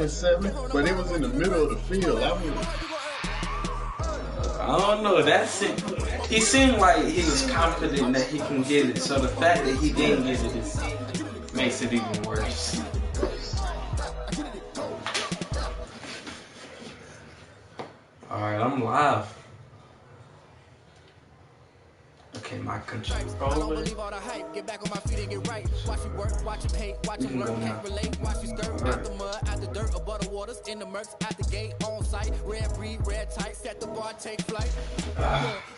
27, but it was in the middle of the field. I don't know. That's it. He seemed like he was confident that he can get it. So the fact that he didn't get it makes it even worse. Alright, I'm live. Okay, my controller. I don't believe all the hype. Get back on my feet and get right. Watch me work, watch him hate, watch him learn, can't relate. Watch me skirt out the mud, out the dirt, above the waters, in the murks, at the gate, on site. Red breed, red tight, set the bar, take flight.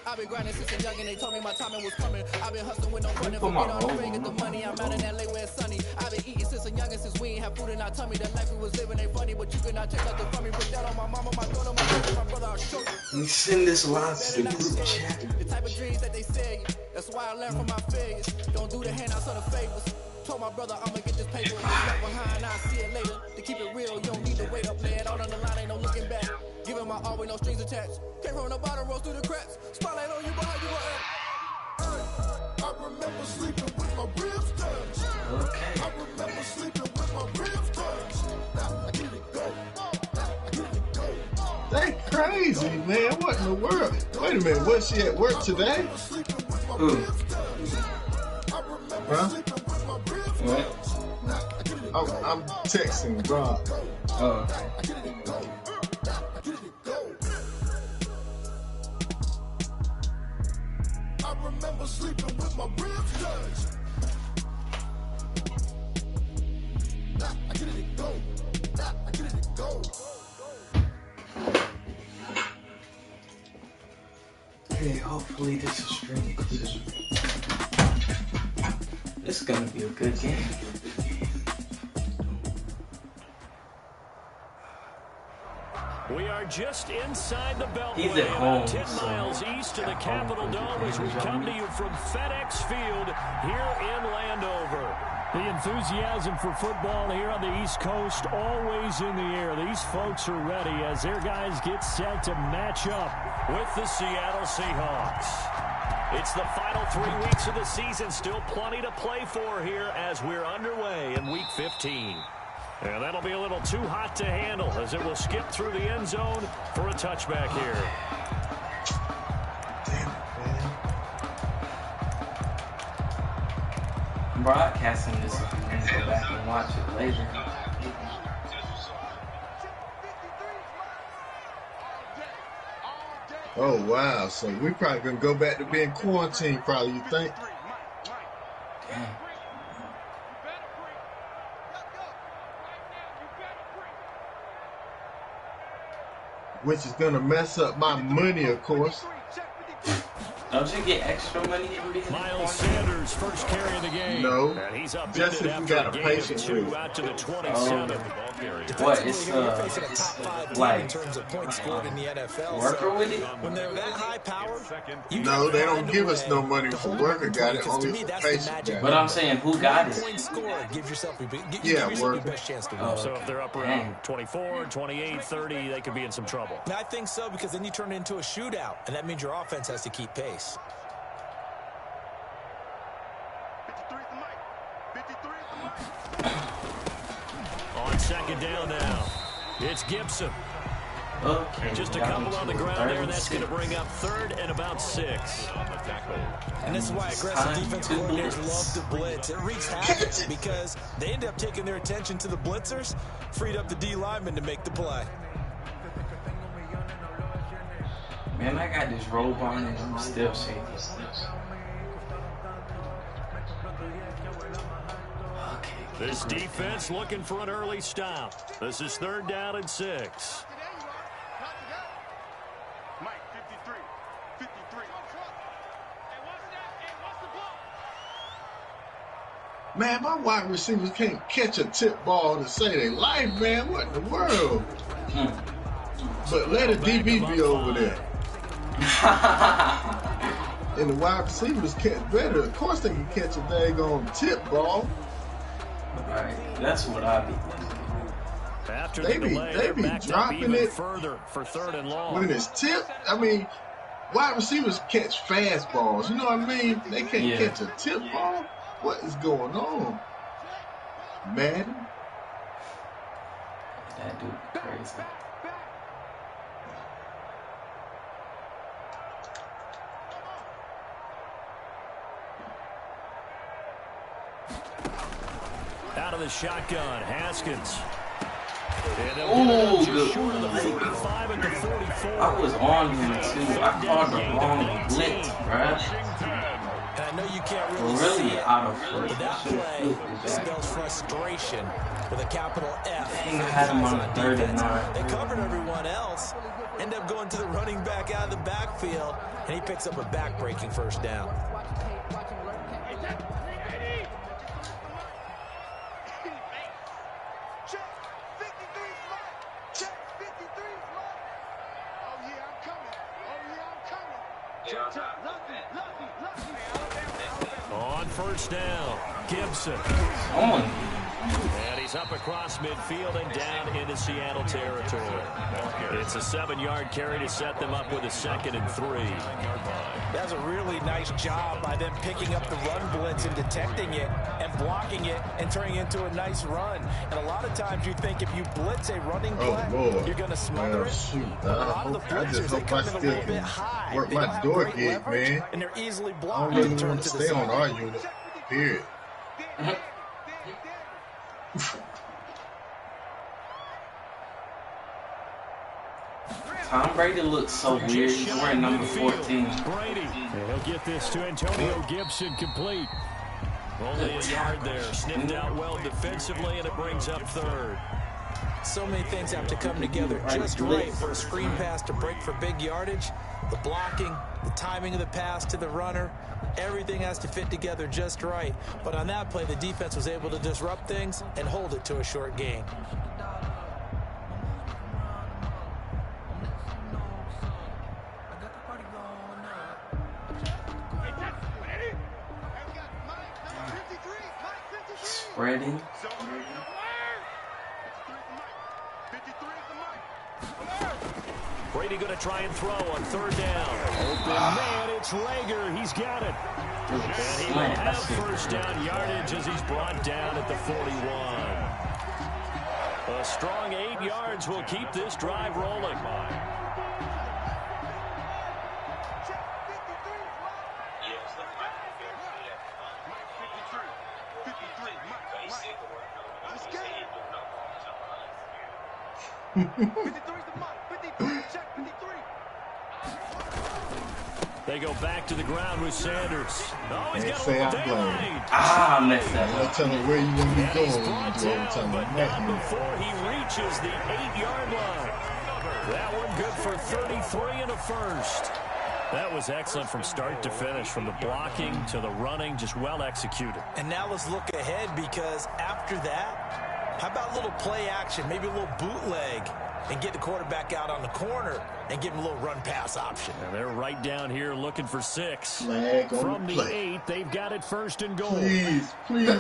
I've been grinding since a young and they told me my timing was coming. I've been hustling with no running, forget all the fame, get the money. I'm out in LA where it's sunny. I've been eating since a youngin', since we ain't have food in our tummy. The life we was living ain't funny, but you cannot take nothing from me. Put that on my mama, my daughter, my brother, I'll show you. Let me send this live to the group chat. The type of dreams that they say. That's why I learned from my failures. Don't do the handouts or the favors. Told my brother I'ma get this paper. Left behind, I'll see it later. To keep it real, you don't need to wait up, man. Out on the line, ain't no looking back. Giving my all with no strings attached. Came from the bottom, rose through the cracks. Spotlight on you, behind you I remember sleeping with my ribs touched. Okay. I remember sleeping with my ribs touched. I get it go. I get it go. They crazy, man. What in the world? Wait a minute. Was she at work today? Huh? What? I'm texting Rob. Oh. I remember sleeping with my ribs touched. I get it go. I get it go. Hey, hopefully this is streaming. This is gonna be a good game. We are just inside the Beltway, He's at home, 10 miles east of the Capitol Dome as we come to you from FedEx Field here in Landover. The enthusiasm for football here on the East Coast always in the air. These folks are ready as their guys get set to match up with the Seattle Seahawks. It's the final 3 weeks of the season, still plenty to play for here as we're underway in Week 15. And that'll be a little too hot to handle as it will skip through the end zone for a touchback here. Damn it, man. I'm broadcasting this if you want to go back and watch it later. Oh, wow. So we probably going to go back to being quarantined, probably, you think? Damn. Which is going to mess up my money, of course. Don't you get extra money from being Miles Sanders first carry of the game. No, and he's up just if you got a patient with. out to the 27. What? It's like in terms of points scored in the NFL. worker with it? When they're that high power, No, they don't give us no money for worker got it, only for patient got But it. I'm saying, who got it? point scored gives yourself Yeah, your worker. best chance to win. Oh. So if they're up around 24, 28, 30, they could be in some trouble. And I think so, because then you turn it into a shootout, and that means your offense has to keep pace. On second down now, it's Gibson. Okay. Just a couple on the ground there, and that's going to bring up 3rd and about 6. And this is why aggressive defensive coordinators love to blitz. It wreaks havoc because they end up taking their attention to the blitzers, freed up the D lineman to make the play. Man, I got this robe on and I'm still shaking. Okay. This defense looking for an early stop. This is 3rd down and 6. Man, my wide receivers can't catch a tip ball to save their life, man. What in the world? But let a DB be over there. And the wide receivers catch better. Of course they can catch a daggone tip ball. Right. That's what I be thinking. After They the be- delay, they they're be backed up dropping even it. further for 3rd and long. When it's tip, I mean, wide receivers catch fastballs. You know what I mean? They can't catch a tip ball. What is going on? Madden? That dude crazy. Out of the shotgun, Haskins. Oh, good. I was on him too. I called the wrong blitz, bruh. And I know you can't really see it, out of but that play spells frustration with a capital F. I think I had him on the 3rd and 9. They covered everyone else, end up going to the running back out of the backfield, and he picks up a back-breaking first down. On first down, Gibson. And he's up across midfield and down into Seattle territory. It's a 7-yard carry to set them up with a 2nd and 3. That's a really nice job by them picking up the run blitz and detecting it and blocking it and turning it into a nice run. And a lot of times you think if you blitz a running play, you're going to smother it. But a lot of the blitzers, they come in a little bit high. Work they my don't have door great gig, leverage, man. and they're easily I blocked don't and really turned want to to the stay on side. our unit. Period. Tom Brady looks so weird. He's wearing number 14. Brady. And he'll get this to Antonio Gibson complete. Only a yard there. Snipped out well defensively, and it brings up 3rd. So many things have to come together just right for a screen pass to break for big yardage. The blocking, the timing of the pass to the runner, everything has to fit together just right. But on that play, the defense was able to disrupt things and hold it to a short gain. Spreading. Brady going to try and throw on 3rd down. Open man, it's Rager. He's got it. And he will have first down yardage as he's brought down at the 41. A strong 8 yards will keep this drive rolling. They go back to the ground with Sanders. Oh, he's got a little daylight. I messed that up. Tell him where you want to be going when you do overtime. But not before he reaches the 8-yard line. That one good for 33 and a first. That was excellent from start to finish, from the blocking to the running, just well executed. And now let's look ahead, because after that, how about a little play action, maybe a little bootleg, and get the quarterback out on the corner and give him a little run-pass option. And they're right down here looking for 6. From the 8, they've got it 1st and goal. Please.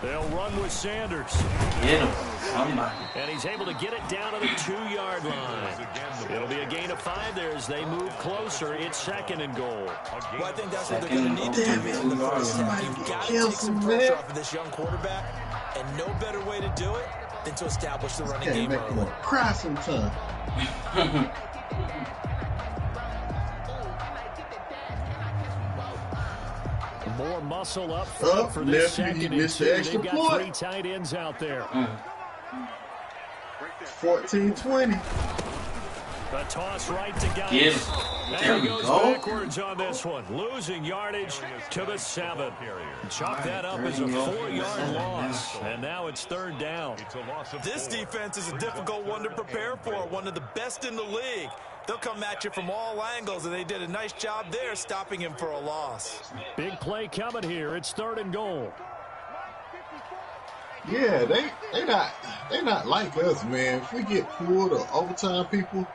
They'll run with Sanders. Get him. And he's able to get it down to the 2-yard line. It'll be a gain of 5 there as they move closer. It's 2nd and goal. Well, I think that's what they're going to need to do in the first half. You've got to take some pressure off of this young quarterback, and no better way to do it than to establish the running game early. Make him cry sometime. More muscle up front for this 2nd and 2. They've got 3 tight ends out there. 14-20. A toss right to Guys. Get him. There we goes go. Backwards on this one, losing yardage to the 7. Chalk that up as a 4-yard loss, and now it's 3rd down. This defense is a difficult one to prepare for, one of the best in the league. They'll come at you from all angles, and they did a nice job there stopping him for a loss. Big play coming here. It's 3rd and goal. Yeah, they not like us, man. If we get pulled or overtime people,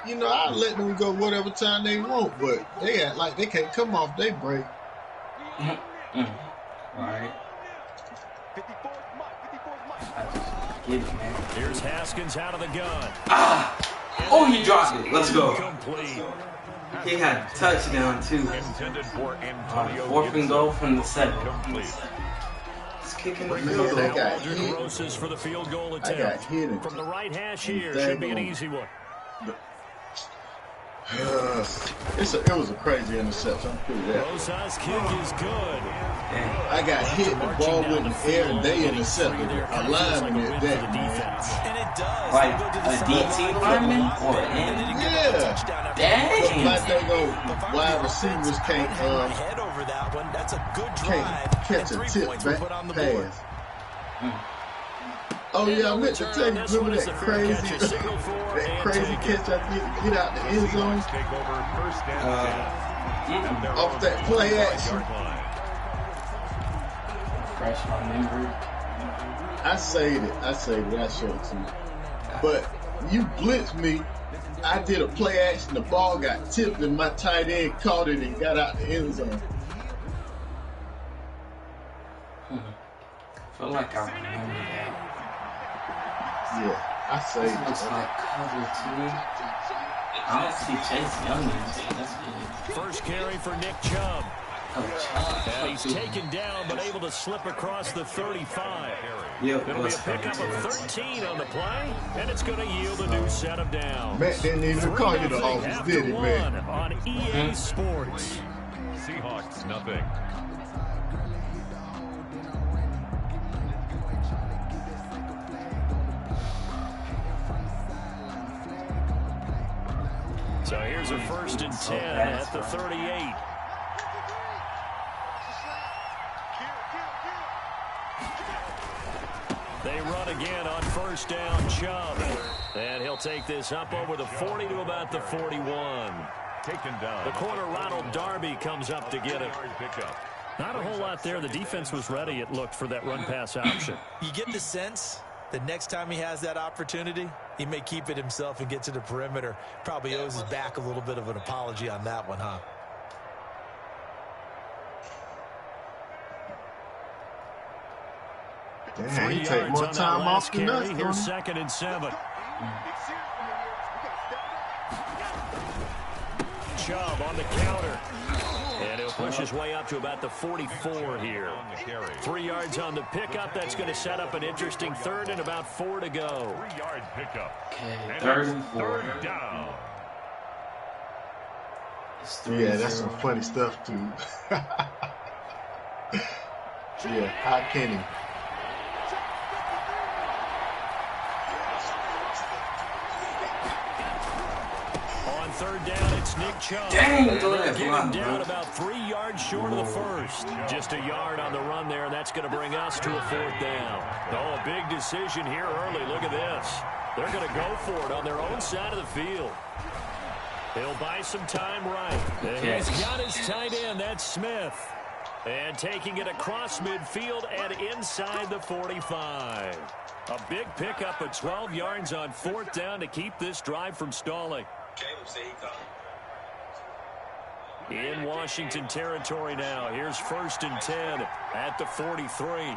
you know, I let them go whatever time they want, but they act like they can't come off their break. Right. Get it, man. Here's Haskins out of the gun. Oh, he dropped it. Let's go. Complete. He had a touchdown too. Fourth and goal from the 7. He's kicking the field goal. I got for the field goal attempt. From the right hash here. Should be an easy one. It was a crazy interception. I'm pretty that. Rosas' kick is good. I got hit, the ball went in the air, and they intercepted it. A lineman at that, defense. And it does. Like a DT lineman or an yeah. Dang. Like they go, wide receivers can't head over that one. That's a good drive. Catch a tip back pass. Oh yeah, I meant to tell you, remember that crazy catch I did to get out the end zone? Off that play action. Fresh my memory. I saved it. I showed it to you. But you blitzed me. I did a play action. The ball got tipped and my tight end caught it and got out the end zone. I feel like I remember that. Yeah, I saved it. Looks like cover 2. I don't see Chase Young in this. That's good. First carry for Nick Chubb. Oh, Chubb. And he's taken down, but able to slip across the 35. Yep, It'll be a pickup of 13 on the play, and it's going to yield a new set of downs. Matt didn't even call you the office, did he, man? On EA Sports. Seahawks, nothing. So here's a 1st and 10 at the 38. They run again on 1st down, Chubb. And he'll take this up over the 40 to about the 41. Taken down. The corner, Ronald Darby, comes up to get it. Not a whole lot there. The defense was ready, it looked, for that run-pass option. You get the sense that next time he has that opportunity, he may keep it himself and get to the perimeter. Probably owes his back a little bit of an apology on that one, huh? Damn, he take more time off than us. Here's 2nd and 7. Chubb on the counter. And he'll push his way up to about the 44 here. 3 yards on the pickup. That's going to set up an interesting 3rd and about 4 to go. 3-yard pickup. Okay, 3rd and 4. Third down. Yeah, that's some funny stuff, too. Yeah, how can he? On 3rd down, it's Nick Chubb. Dang, getting down about 3 yards short of the 1st. Just a yard on the run there, and that's going to bring us to a 4th down. Oh, a big decision here early. Look at this. They're going to go for it on their own side of the field. He'll buy some time right. And he's got his tight end. That's Smith. And taking it across midfield and inside the 45. A big pickup of 12 yards on 4th down to keep this drive from stalling. In Washington territory now. Here's 1st and 10 at the 43.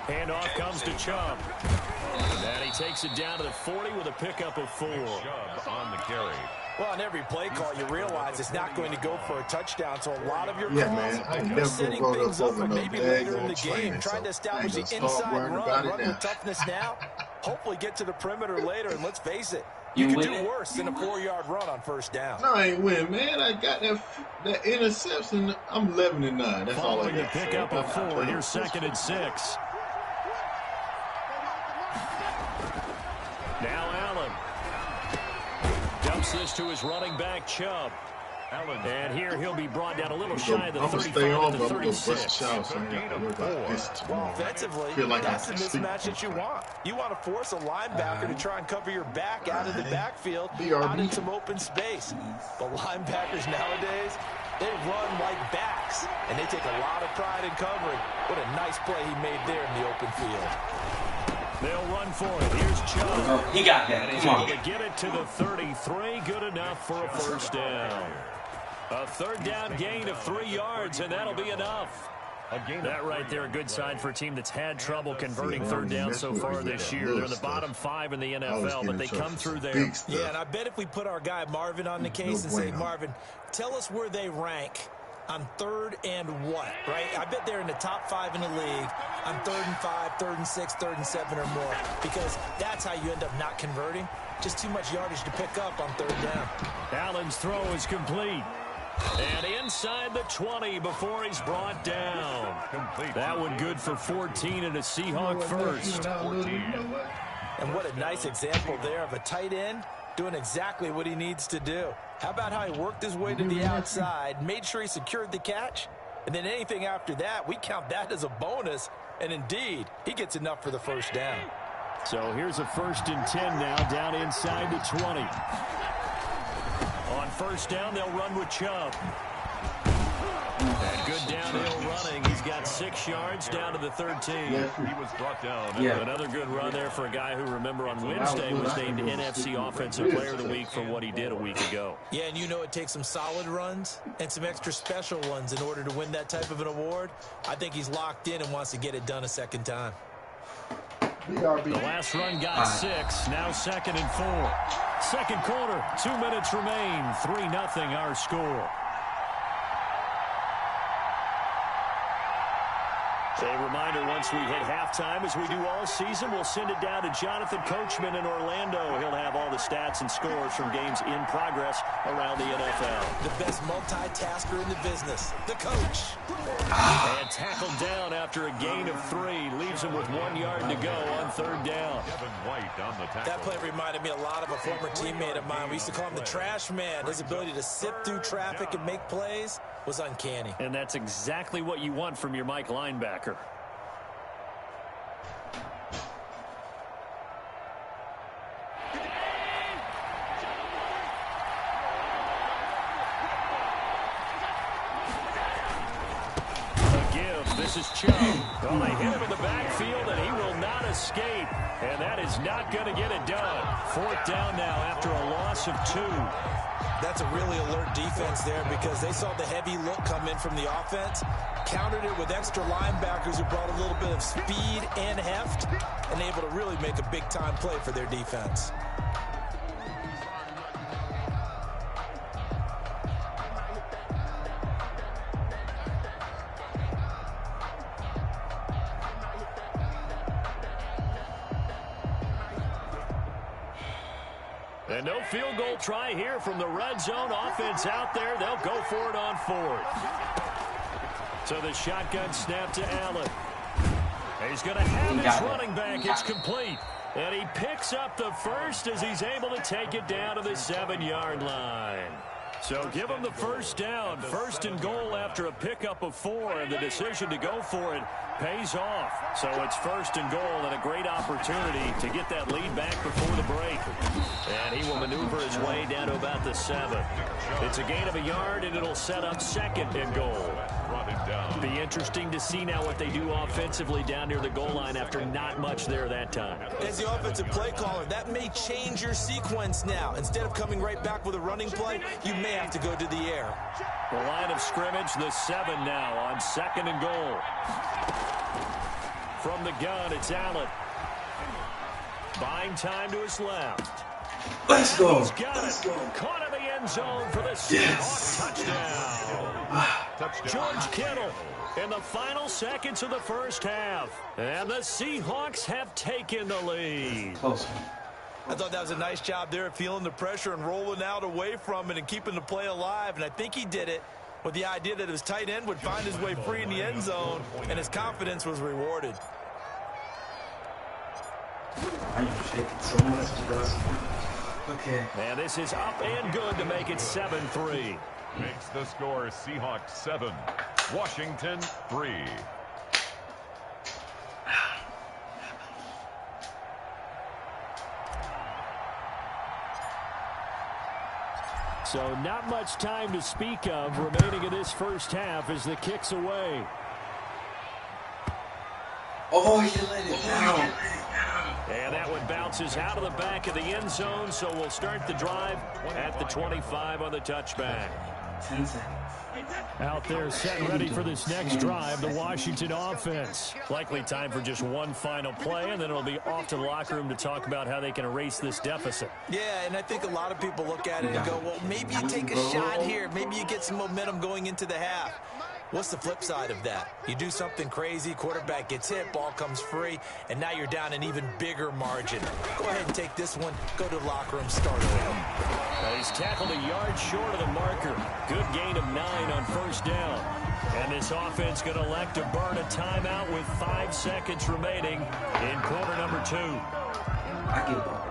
Handoff comes to Chubb. And he takes it down to the 40 with a pickup of 4. Chubb on the carry. Well, on every play call, you realize it's not going to go for a touchdown. So a lot of your calls, you're setting things up for maybe later in the game, trying to establish the inside run with toughness now. Hopefully get to the perimeter later, and let's face it, you can do worse than a 4-yard run on 1st down. No, I ain't win, man. I got that interception. I'm 11-9. That's all I got. Pick up a 4. Here's 2nd and 6. Now Allen dumps this to his running back, Chubb. And here he'll be brought down a little shy of the 35 to the 36. Offensively, that's the mismatch that you want. You want to force a linebacker to try and cover your back out of the backfield, out in some open space. The linebackers nowadays, they run like backs, and they take a lot of pride in covering. What a nice play he made there in the open field. They'll run for it. Here's Chubb. Oh, he got that. Come on. To get it to the 33. Good enough for a 1st down. A 3rd down gain of 3 yards, and that'll be enough. That right there, a good sign for a team that's had trouble converting third down so far this year. They're in the bottom 5 in the NFL, but they come through there. Yeah, and I bet if we put our guy Marvin on the case and say, Marvin, tell us where they rank on 3rd and what, right? I bet they're in the top 5 in the league on 3rd and 5, 3rd and 6, 3rd and 7 or more, because that's how you end up not converting. Just too much yardage to pick up on 3rd down. Allen's throw is complete. And inside the 20 before he's brought down. That one good for 14 and a Seahawk first. And what a nice example there of a tight end doing exactly what he needs to do. How about how he worked his way to the outside, made sure he secured the catch, and then anything after that, we count that as a bonus. And indeed, he gets enough for the first down. So here's a 1st and 10 now, down inside the 20. On first down, they'll run with Chubb. And good downhill running. He's got 6 yards down to the 13. He was brought down. Another good run there for a guy who, remember, on Wednesday was named NFC Offensive Player of the Week for what he did a week ago. Yeah, and you know it takes some solid runs and some extra special ones in order to win that type of an award. I think he's locked in and wants to get it done a second time. The last run got 6, now 2nd and 4. Second quarter, 2 minutes remain, 3-0 our score. A reminder, once we hit halftime, as we do all season, we'll send it down to Jonathan Coachman in Orlando. He'll have all the stats and scores from games in progress around the NFL. The best multitasker in the business, the coach. And tackled down after a gain of 3. Leaves him with 1 yard to go on 3rd down. That play reminded me a lot of a former teammate of mine. We used to call him the trash man. His ability to sift through traffic and make plays was uncanny. And that's exactly what you want from your Mike linebacker. This is Chubb. Well, they hit him in the backfield, and he will not escape. And that is not going to get it done. 4th down now after a loss of 2. That's a really alert defense there because they saw the heavy look come in from the offense, countered it with extra linebackers who brought a little bit of speed and heft, and able to really make a big-time play for their defense. And no field goal try here from the red zone. Offense out there. They'll go for it on 4th. So the shotgun snap to Allen. He's going to have his running back. It's complete. And he picks up the first as he's able to take it down to the 7-yard line. So give him the first down. 1st and goal after a pickup of 4. And the decision to go for it pays off. So it's 1st and goal and a great opportunity to get that lead back before the break. And he will maneuver his way down to about the 7. It's a gain of a yard, and it'll set up 2nd and goal. Be interesting to see now what they do offensively down near the goal line after not much there that time. As the offensive play caller, that may change your sequence now. Instead of coming right back with a running play, you may have to go to the air. The line of scrimmage, the 7 now on 2nd and goal. From the gun, it's Allen. Buying time to his left. Let's go. He's got it. Caught in the end zone for the Seahawks touchdown. George Kittle in the final seconds of the first half. And the Seahawks have taken the lead. Close. I thought that was a nice job there of feeling the pressure and rolling out away from it and keeping the play alive. And I think he did it with the idea that his tight end would find his way free in the end zone, and his confidence was rewarded. I'm shaking so much, bro. Okay. And this is up and good to make it 7-3. Makes the score Seahawks 7, Washington 3. So not much time to speak of remaining in this first half as the kick's away. Oh, you let it down. And that one bounces out of the back of the end zone, so we'll start the drive at the 25 on the touchback. 10 seconds. Out there set and ready for this next drive, the Washington offense. Likely time for just one final play, and then it'll be off to the locker room to talk about how they can erase this deficit. Yeah, and I think a lot of people look at it and go, well, maybe you take a shot here. Maybe you get some momentum going into the half. What's the flip side of that? You do something crazy, quarterback gets hit, ball comes free, and now you're down an even bigger margin. Go ahead and take this one, go to the locker room, start over. He's tackled a yard short of the marker. Good gain of 9 on first down. And this offense going to elect to burn a timeout with 5 seconds remaining in quarter number 2. I give up.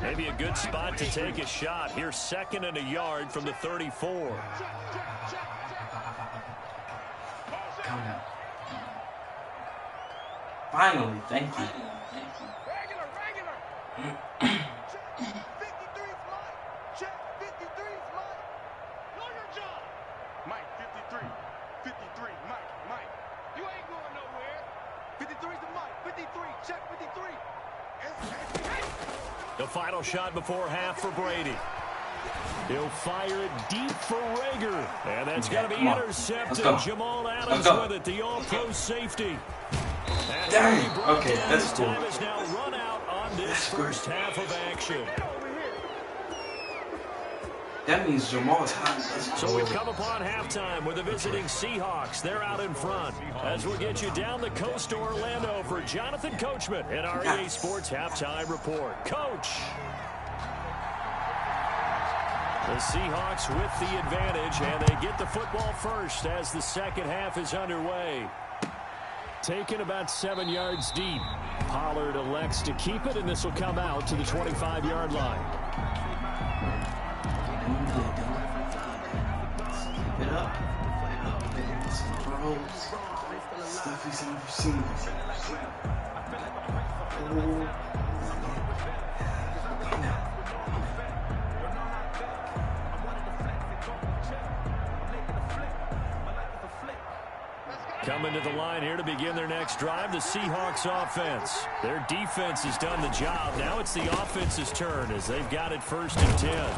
Maybe a good spot to take a shot. Here's 2nd and a yard from the 34. Come on. Finally, thank you. Mike, 53. 53, Mike. You ain't going nowhere. 53's the Mike. 53, check 53. The final shot before half for Brady. He'll fire it deep for Rager. And that's going to be intercepted. Jamal Adams with it, the all-pro safety. Dang. Okay, that's cool. Time is now run out on this first half of action. That means Jamal's hot. So we've come upon halftime with the visiting Seahawks. They're out in front. As we'll get you down the coast to Orlando for Jonathan Coachman in our EA Sports Halftime Report. Coach. The Seahawks with the advantage, and they get the football first as the second half is underway. Taken about 7 yards deep. Pollard elects to keep it, and this will come out to the 25-yard line. It up. Some throws. Stuff he's never seen. Coming to the line here to begin their next drive, the Seahawks offense. Their defense has done the job. Now it's the offense's turn as they've got it 1st and 10.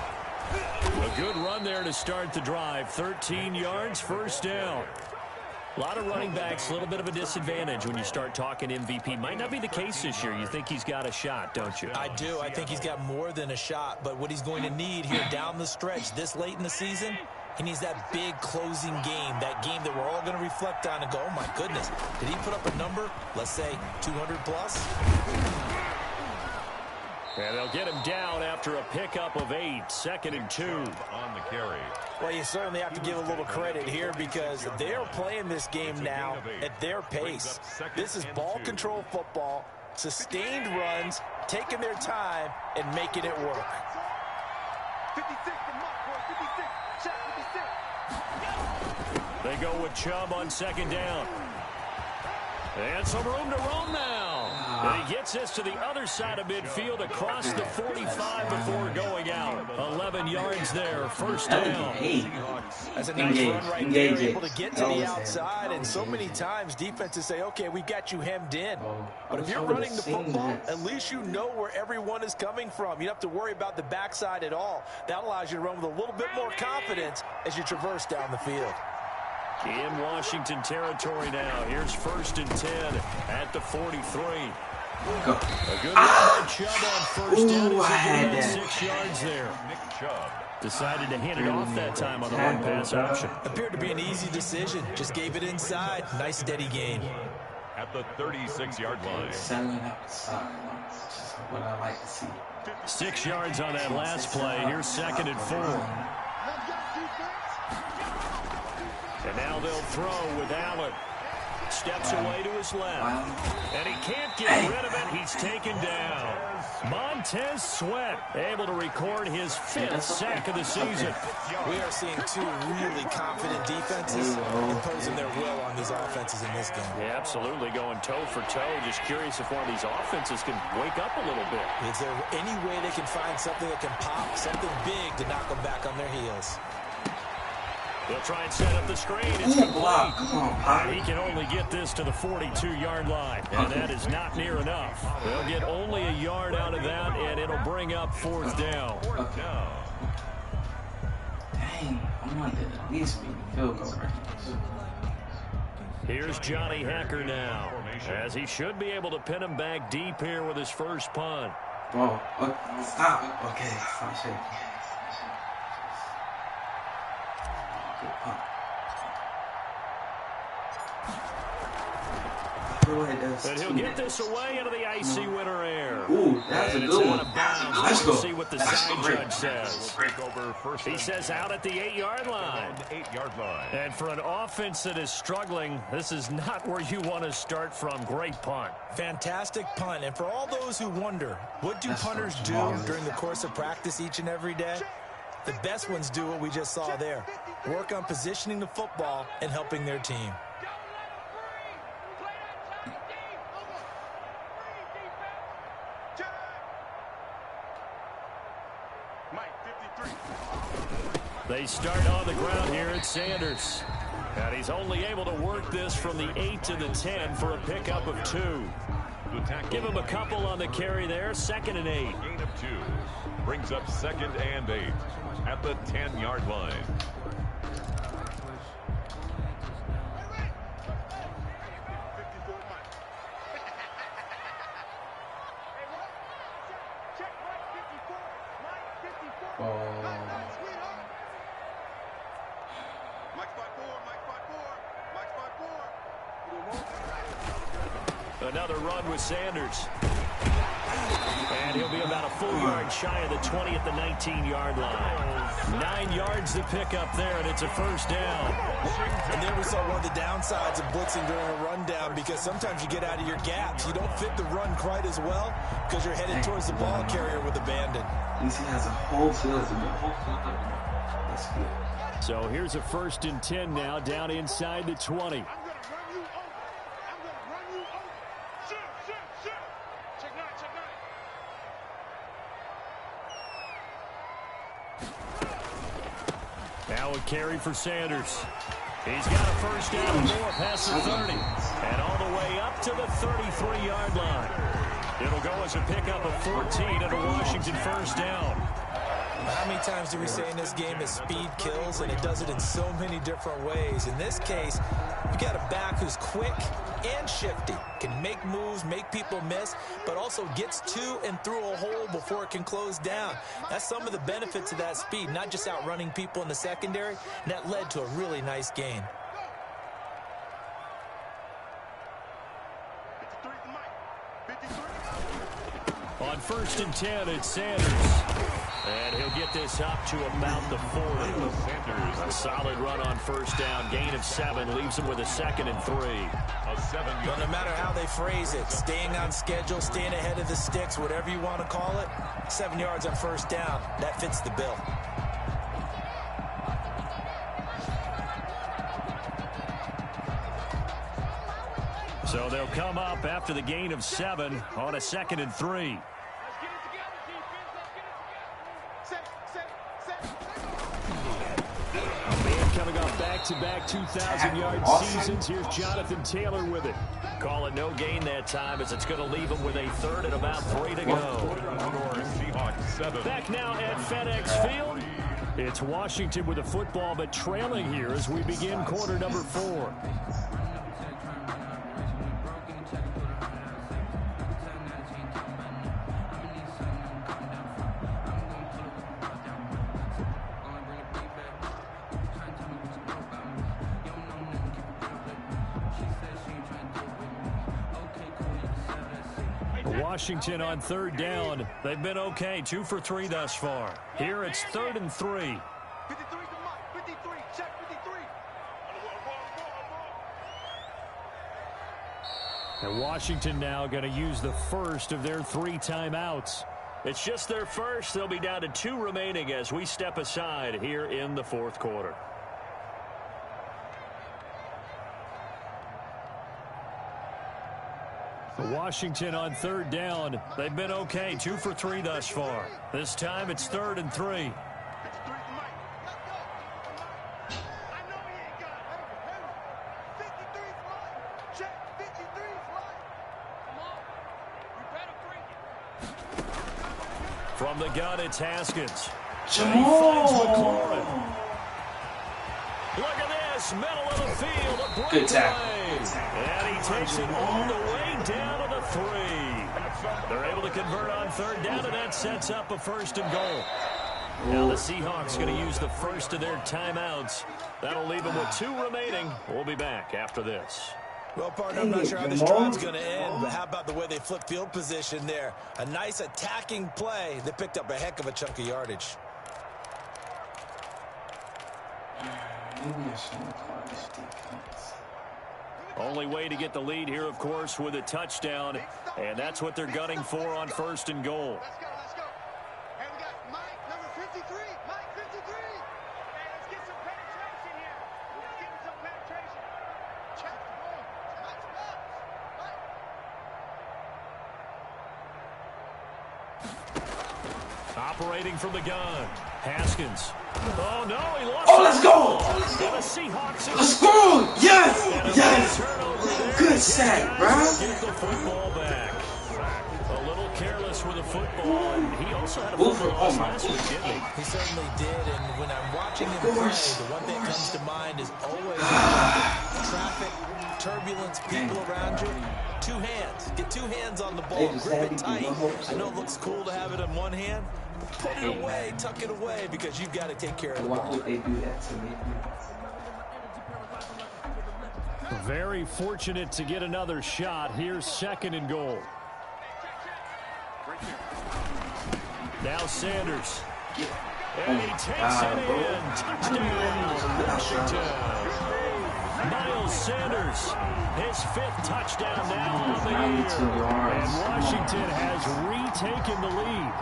A good run there to start the drive. 13 yards, first down. A lot of running backs, a little bit of a disadvantage when you start talking MVP. Might not be the case this year. You think he's got a shot, don't you? I do. I think he's got more than a shot. But what he's going to need here down the stretch this late in the season, he needs that big closing game, that game that we're all going to reflect on and go, oh, my goodness, did he put up a number, let's say, 200 plus? And they'll get him down after a pickup of 8, 2nd and 2. On the carry. Well, you certainly have to give a little credit here because they're playing this game now at their pace. This is ball control football, sustained runs, taking their time, and making it work. 56 to Mike, boy. 56. Check 56. They go with Chubb on 2nd down. And some room to roam now. And he gets this to the other side of midfield across the 45 before going out. 11 yards there, first down. That's a nice run right there, able to get to the outside. And so many times defenses say, okay, we got you hemmed in. But if you're running the football, at least you know where everyone is coming from. You don't have to worry about the backside at all. That allows you to run with a little bit more confidence as you traverse down the field. In Washington territory now. Here's 1st and 10 at the 43. A good run by Chubb on first down. He's 6 yards there. Decided to hand it off that time on the run pass option. Appeared to be an easy decision. Just gave it inside. Nice steady gain. At the 36-yard line. Selling outside. What I like to see. 6 yards on that last play. Here's 2nd and 4. And now they'll throw with Allen. Steps away to his left. And he can't get rid of it. He's taken down. Montez Sweat able to record his 5th sack of the season. We are seeing two really confident defenses imposing their will on these offenses in this game. Yeah, absolutely, going toe for toe. Just curious if one of these offenses can wake up a little bit. Is there any way they can find something that can pop, something big to knock them back on their heels? They'll try and set up the screen. It's complete. And he can only get this to the 42-yard line. And that is not near enough. They'll get only a yard out of that, and it'll bring up 4th down. Dang, I wanted to at least be a field goal range. Here's Johnny Hecker now, as he should be able to pin him back deep here with his first punt. Bro, stop. Okay, stop shaking. Good punt. And he'll get this away into the icy winter air. Ooh, that's a good one. Let's go. See what the side judge says. He says out at the 8-yard line. And for an offense that is struggling, this is not where you want to start from. Great punt. Fantastic punt. And for all those who wonder, what do punters do during the course of practice each and every day? The best ones do what we just saw there. Work on positioning the football and helping their team. They start on the ground here at Sanders. And he's only able to work this from the 8 to the 10 for a pickup of 2. Give him a couple on the carry there. 2nd and 8. Gain of 2. Brings up 2nd and 8 at the 10-yard line. Another run with Sanders. And he'll be about a full yard shy of the 20 at the 19-yard line. 9 yards to pick up there, and it's a first down. And there we saw one of the downsides of blitzing during a rundown, because sometimes you get out of your gaps. You don't fit the run quite as well because you're headed towards the ball carrier with abandon. At least he has a whole field to go. That's good. So here's a 1st and 10 now, down inside the 20. Now a carry for Sanders. He's got a first down and more past the 30. And all the way up to the 33-yard line. It'll go as a pickup of 14 and a Washington first down. How many times do we say in this game that speed kills, and it does it in so many different ways? In this case, you got a back who's quick and shifty, can make moves, make people miss, but also gets to and through a hole before it can close down. That's some of the benefits of that speed, not just outrunning people in the secondary, and that led to a really nice gain. On 1st and 10, it's Sanders. And he'll get this up to about the 40. A solid run on first down. Gain of 7 leaves him with a 2nd and 3. But no matter how they phrase it, staying on schedule, staying ahead of the sticks, whatever you want to call it, 7 yards on first down, that fits the bill. So they'll come up after the gain of 7 on a 2nd and 3. Coming off back-to-back 2,000-yard seasons. Here's Jonathan Taylor with it. Call it no gain that time, as it's going to leave him with a 3rd and about 3 to go. Back now at FedEx Field. It's Washington with the football, but trailing here as we begin quarter number 4. Washington on 3rd down. They've been okay, 2 for 3 thus far. Here it's 3rd and 3. And Washington now going to use the first of their 3 timeouts. It's just their first. They'll be down to 2 remaining as we step aside here in the 4th quarter. Washington on 3rd down. They've been okay, 2 for 3 thus far. This time it's 3rd and 3. From the gun, it's Haskins. And he finds McLaurin. Look at this, middle of the field, a breakaway. Good tackle. And he takes it all the way down to the 3. They're able to convert on 3rd down, and that sets up a 1st and goal. Now the Seahawks going to use the first of their timeouts. That'll leave them with 2 remaining. We'll be back after this. Well, partner, I'm not sure how this drive's going to end, but how about the way they flip field position there? A nice attacking play. They picked up a heck of a chunk of yardage. Maybe I shouldn't call this defense. Only way to get the lead here, of course, with a touchdown, and that's what they're gunning for on 1st and goal. Let's go, let's go. Hey, we got Mike, number 53. Mike, 53. Hey, let's get some penetration here. Let's get some penetration. Check the ball. Touch balls. Operating from the gun, Haskins. Oh, no, he lost Oh, let's go! The Seahawks. Let's go! Yes! Yes! Good sack, bro. Get the football back. A little careless with the football, and he also had a Boofer, football oh my last week, didn't he? He certainly did, and when I'm watching him play, the one thing that comes to mind is always traffic, turbulence, people around you. 2 hands. Get 2 hands on the ball. Grip it tight. I know it looks cool to have it in one hand. Put it away, tuck it away, because you've got to take care of the Why ball. would they do that to me? Very fortunate to get another shot. Here's 2nd and goal. Now Sanders. And he takes it in. Touchdown, Washington. Miles Sanders, his 5th touchdown now on the year. And Washington has retaken the lead.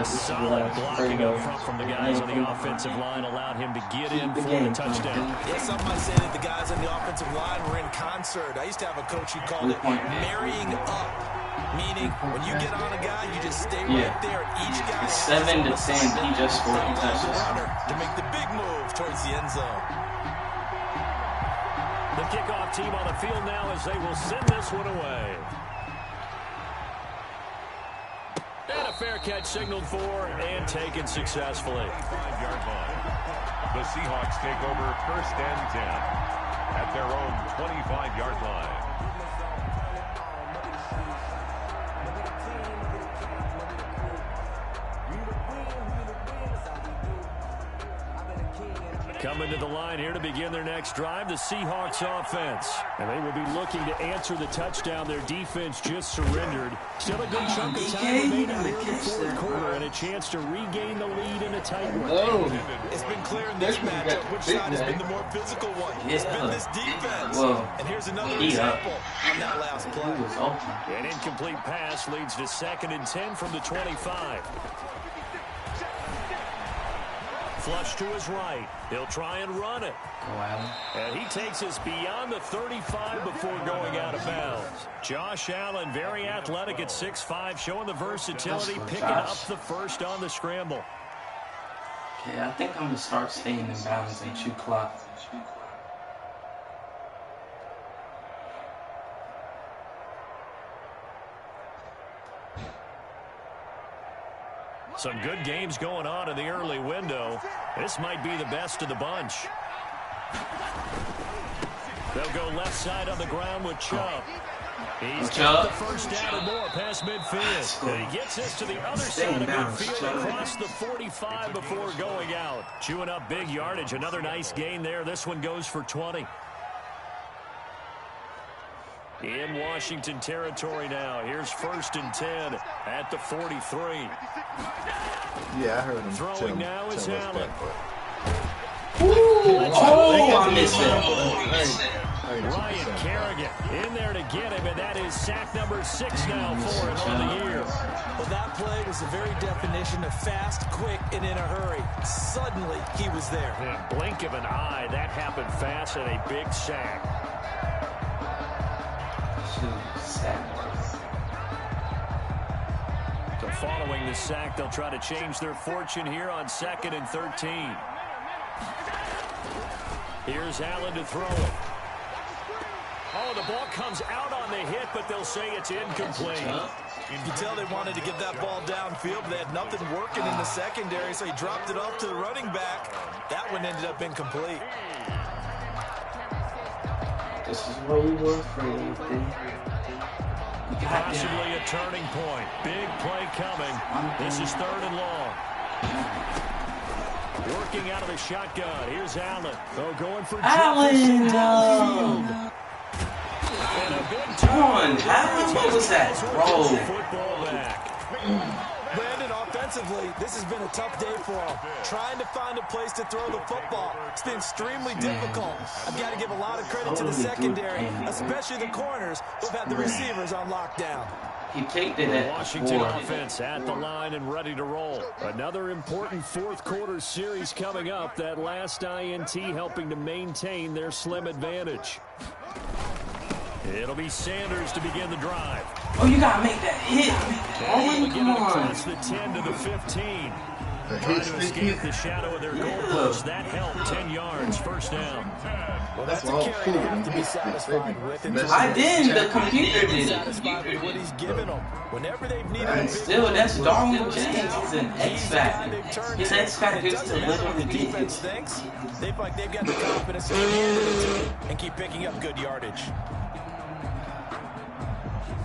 Solid blocking up front from the guys on the offensive line allowed him to get in for the touchdown. Yeah, some might say that the guys on the offensive line were in concert. I used to have a coach who called it marrying up, meaning when you get on a guy, you just stay right there. Each guy 7 to 10, he just scored 2 touchdowns to make the big move towards the end zone. The kickoff team on the field now as they will send this one away. And a fair catch signaled for and taken successfully. 5-yard line. The Seahawks take over 1st and 10 at their own 25-yard line. Coming to the line here to begin their next drive, the Seahawks offense. And they will be looking to answer the touchdown their defense just surrendered. Still a good chunk of time remaining here in the 4th quarter and a chance to regain the lead in a tight one. It's been clear in this matchup which side has been the more physical one. It's been this defense. And here's another example on that last play. An incomplete pass leads to 2nd and 10 from the 25. Flush to his right. He'll try and run it. And he takes us beyond the 35 before going out of bounds. Josh Allen, very athletic at 6'5", showing the versatility, picking up the first on the scramble. Okay, I think I'm going to start staying in bounds and shoot clock. Some good games going on in the early window. This might be the best of the bunch. They'll go left side on the ground with Chubb. He's got the first down and more past midfield. And he gets this to the other side of midfield across the 45 before going out. Chewing up big yardage. Another nice gain there. This one goes for 20. In Washington territory now. Here's 1st and 10 at the 43. Yeah, I heard him. Throwing now is Allen. I missed it. Ryan Kerrigan in there to get him, and that is sack number 6 now for him on the year. Well, that play was the very definition of fast, quick, and in a hurry. Suddenly, he was there. In a blink of an eye, that happened fast and a big sack. So following the sack, they'll try to change their fortune here on 2nd and 13. Here's Allen to throw it. Oh, the ball comes out on the hit, but they'll say it's incomplete. You can tell they wanted to get that ball downfield, They had nothing working in the secondary, so he dropped it off to the running back. That one ended up incomplete. This is what we were afraid of. Possibly a turning point. Big play coming. This is 3rd and long. Working out of the shotgun. Here's Allen. Oh, going for Jefferson downfield. And a big turn. Allen, what was that? Bro. Football back. Brandon, offensively, this has been a tough day for him. Trying to find a place to throw the football. It's been extremely difficult. I've got to give a lot of credit to the secondary, especially the corners who've had the receivers on lockdown. He kicked it at Washington offense at the line and ready to roll. Another important 4th quarter series coming up. That last INT helping to maintain their slim advantage. It'll be Sanders to begin the drive. Oh, you gotta make that hit. Oh, come on. Across the 10 to the 15. Trying to escape the shadow of their goal post. That helped. 10 yards, first down. Well, that's a carry they have to be satisfied with. I didn't. The computer did it. Satisfied with what he's given them. Whenever they've needed a big still, that's Darwin James. He's an X factor. His X factor is to literally the defense thinks. They feel like they've got the confidence to handle it and keep picking up good yardage.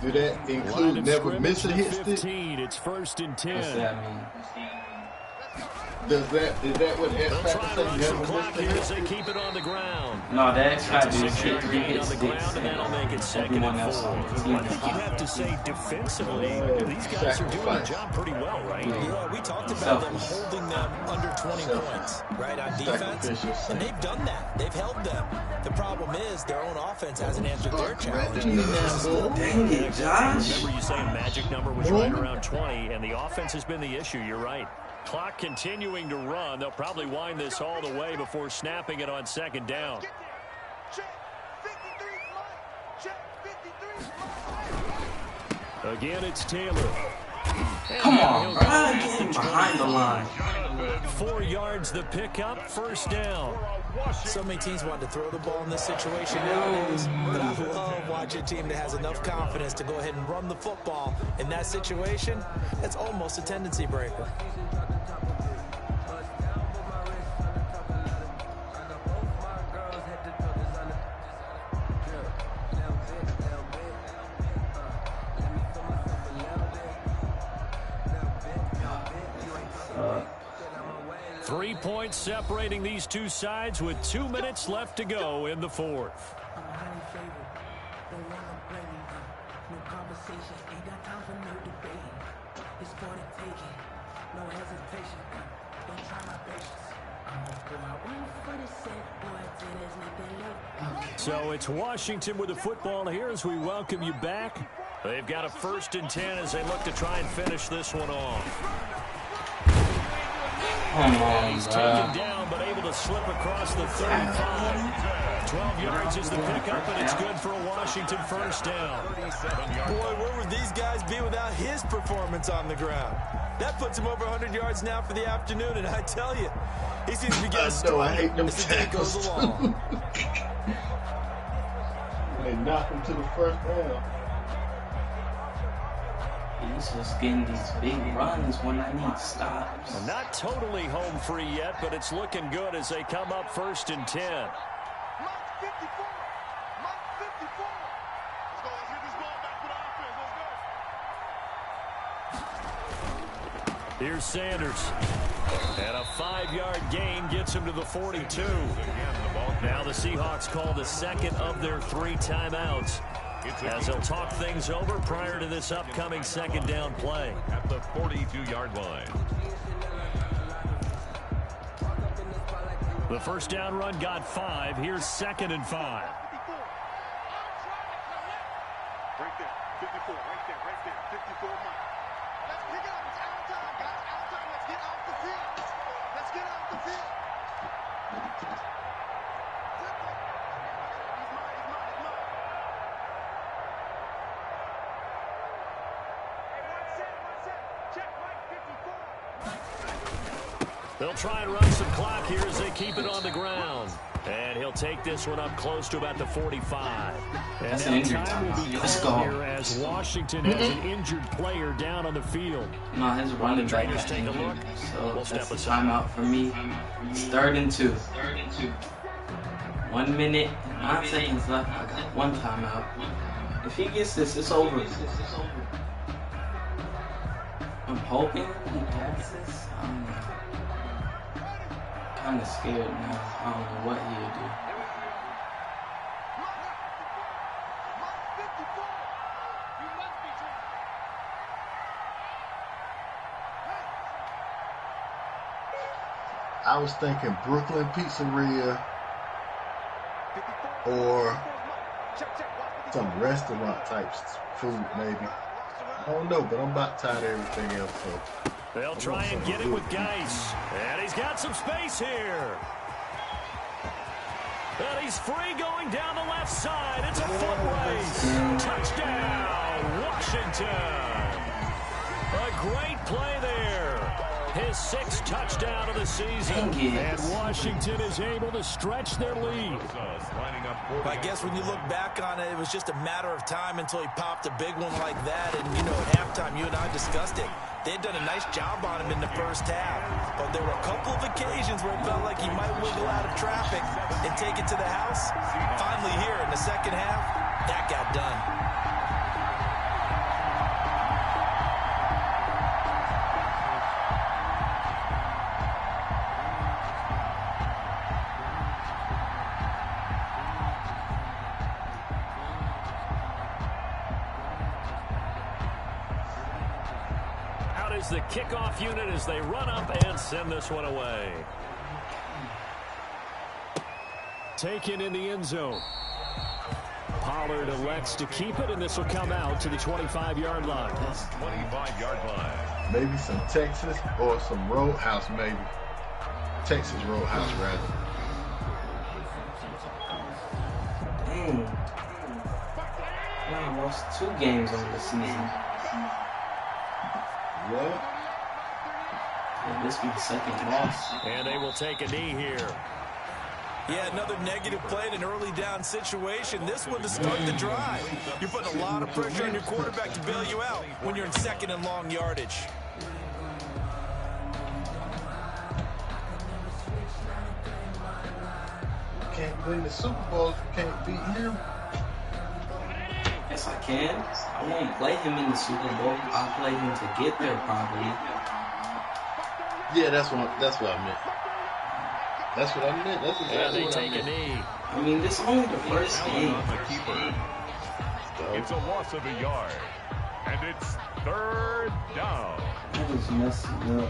Do that include never miss a hit stick? It's 1st and 10. What's that mean? Is that what X Factor says? Never miss a hit as they keep it on the ground. No, the X Factor is hit 3 hit on the ground, and that'll make it 2nd and 4. I think you'd have to say defensively, these guys are doing the job pretty well, right? Yeah, we talked about them holding them under 20 points, right, on defense, and they've done that. They've held them. The problem is their own offense hasn't answered their challenge. Dang it, Josh. Remember you saying magic number was right around 20, and the offense has been the issue. You're right. Clock continuing to run. They'll probably wind this all the way before snapping it on 2nd down. Again, it's Taylor. Come on, bro. Get him behind the line. 4 yards the pickup, 1st down. So many teams want to throw the ball in this situation nowadays, but I love watching a team that has enough confidence to go ahead and run the football. In that situation, that's almost a tendency breaker. Three points separating these two sides with 2 minutes left to go in the 4th. So it's Washington with the football here as we welcome you back. They've got a 1st and 10 as they look to try and finish this one off. He's taken down, but able to slip across the 35. 12 yards is the pickup, and it's good for a Washington 1st down. Boy, where would these guys be without his performance on the ground? That puts him over 100 yards now for the afternoon, and I tell you, he seems to be getting stronger I hate them as the day goes along. They knock him to the 1st round. He's just getting these big runs when I need stops. Well, not totally home free yet, but it's looking good as they come up 1st and 10. Here's Sanders. And a 5-yard gain gets him to the 42. Now the Seahawks call the 2nd of their 3 timeouts, as they'll talk things over prior to this upcoming 2nd down play. At the 42-yard line. The 1st down run got 5. Here's 2nd and 5. Right there, 54, right there, 54 miles. Let's pick it up. It's out of time, guys. Out of time. Let's get off the field. Let's get off the field. They'll try and run some clock here as they keep it on the ground. And he'll take this one up close to about the 45. And That's now an injured time will be timeout. called here as Washington has an injured player down on the field. No, his running back got Take a injured. look. So We'll that's step a aside. timeout for me. It's 3rd and 2. 1 minute, 9 seconds left. I got 1 timeout. If he gets this, it's over. I'm hoping he passes. I'm kind of scared now. I don't know what he'll do. I was thinking Brooklyn Pizzeria or some restaurant type food, maybe. I don't know, but I'm about tired of everything else. So They'll try and get it with Geis. And he's got some space here. And he's free going down the left side. It's a foot race. Touchdown, Washington. A great play there. His 6th touchdown of the season. And Washington is able to stretch their lead. I guess when you look back on it, it was just a matter of time until he popped a big one like that. And, you know, at halftime, you and I discussed it. They'd done a nice job on him in the first half. But there were a couple of occasions where it felt like he might wiggle out of traffic and take it to the house. Finally here in the second half, that got done. Is the kickoff unit as they run up and send this one away. Taken in the end zone. Pollard elects to keep it, and this will come out to the 25-yard line. 25-yard line. Maybe some Texas or some Roadhouse, maybe. Texas Roadhouse, rather. Dang. I lost 2 games on the season. What? Yeah, this is my 2nd loss. And they will take a knee here. Yeah, another negative play in an early down situation. This one to start the drive. You're putting a lot of pressure on your quarterback to bail you out when you're in 2nd and long yardage. You can't win the Super Bowl if you can't beat him. Yes, I can. I won't play him in the Super Bowl. I'll play him to get there, probably. Yeah, that's what I meant. That's what I meant. That's exactly They what I take meant. a knee. I mean, this is only the first game. On the keeper. It's a loss of a yard. And it's 3rd down. That was messing up.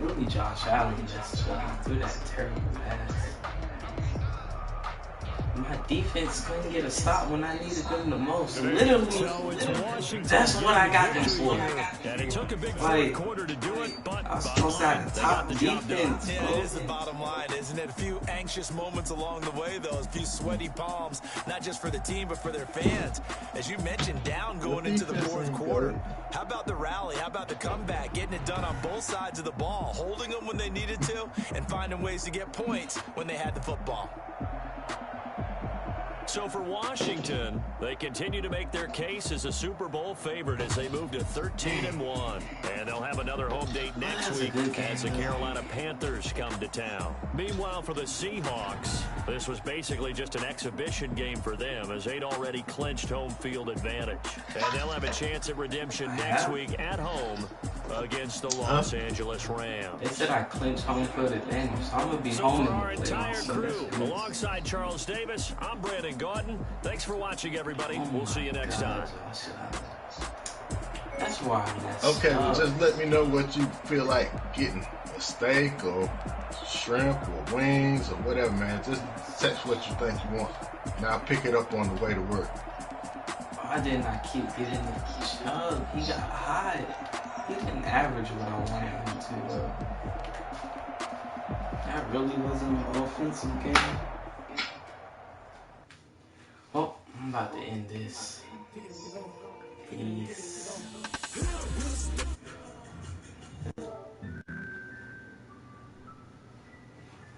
Really, Josh Allen just threw that terrible pass. My defense couldn't get a stop when I needed them the most. Literally, that's what I got them for. And it took a big Like, quarter to do it, but I was supposed to have the top defense, Yeah, bro. it is the bottom line, isn't it? A few anxious moments along the way, though. A few sweaty palms, not just for the team, but for their fans. As you mentioned, down going into the 4th quarter. How about the rally? How about the comeback? Getting it done on both sides of the ball, holding them when they needed to, and finding ways to get points when they had the football. So for Washington, they continue to make their case as a Super Bowl favorite as they move to 13-1. And they'll have another home date next week as the Carolina Panthers come to town. Meanwhile, for the Seahawks, this was basically just an exhibition game for them as they'd already clinched home field advantage. And they'll have a chance at redemption next week at home against the Los Angeles Rams. They said I clinched home field advantage, so I'm going to be So home for in our the entire playoffs. crew, alongside Charles Davis, I'm Brandon Gordon. Thanks for watching, everybody. We'll see you next time. That's why I messed Okay, well, up. just let me know what you feel like getting. A steak or shrimp or wings or whatever, man. Just text what you think you want. And I'll pick it up on the way to work. Why didn't I keep getting the chug? He got high. He didn't average what I wanted him to. That really wasn't an offensive game. Well, I'm about to end this. Peace.